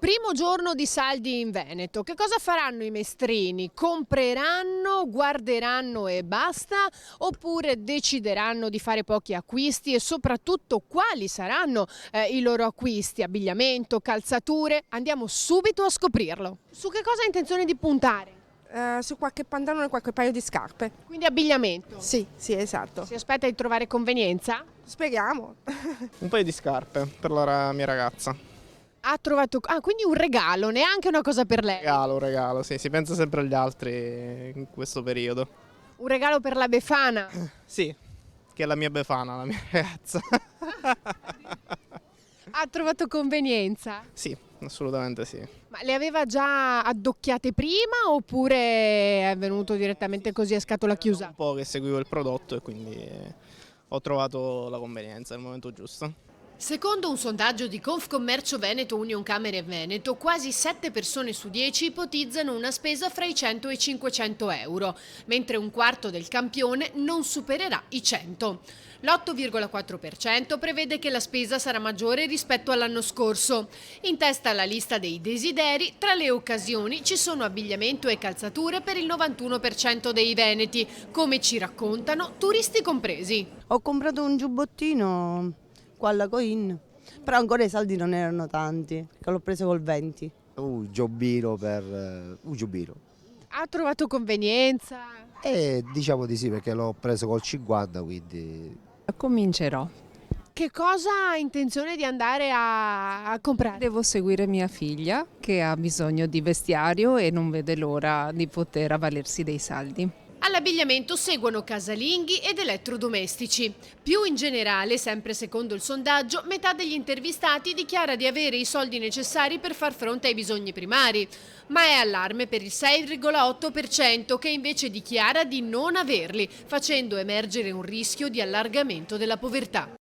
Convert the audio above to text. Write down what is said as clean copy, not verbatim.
Primo giorno di saldi in Veneto, che cosa faranno i mestrini? Compreranno, guarderanno e basta? Oppure decideranno di fare pochi acquisti e soprattutto quali saranno i loro acquisti? Abbigliamento, calzature? Andiamo subito a scoprirlo. Su che cosa ha intenzione di puntare? Su qualche pantalone e qualche paio di scarpe. Quindi abbigliamento. Sì, esatto. Si aspetta di trovare convenienza? Speriamo. Un paio di scarpe per la mia ragazza. Ha trovato... Ah, quindi un regalo, neanche una cosa per lei. Regalo, sì, si pensa sempre agli altri in questo periodo. Un regalo per la Befana. Sì, che è la mia Befana, la mia ragazza. Ha trovato convenienza? Sì, assolutamente sì. Ma le aveva già addocchiate prima oppure è venuto direttamente così a scatola Un chiusa? po' che seguivo il prodotto e quindi ho trovato la convenienza, il momento giusto. Secondo un sondaggio di Confcommercio Veneto Unioncamere Veneto, quasi 7 persone su 10 ipotizzano una spesa fra i 100 e i 500 euro, mentre un quarto del campione non supererà i 100. L'8,4% prevede che la spesa sarà maggiore rispetto all'anno scorso. In testa alla lista dei desideri, tra le occasioni ci sono abbigliamento e calzature per il 91% dei veneti, come ci raccontano turisti compresi. Ho comprato un giubbottino qua alla Coin, però ancora i saldi non erano tanti, che l'ho preso col 20. Un giubbino un giubbino. Ha trovato convenienza? Diciamo di sì perché l'ho preso col 50, quindi Comincerò. Che cosa ha intenzione di andare a comprare? Devo seguire mia figlia che ha bisogno di vestiario e non vede l'ora di poter avvalersi dei saldi. All'abbigliamento seguono casalinghi ed elettrodomestici. Più in generale, sempre secondo il sondaggio, metà degli intervistati dichiara di avere i soldi necessari per far fronte ai bisogni primari, ma è allarme per il 6,8% che invece dichiara di non averli, facendo emergere un rischio di allargamento della povertà.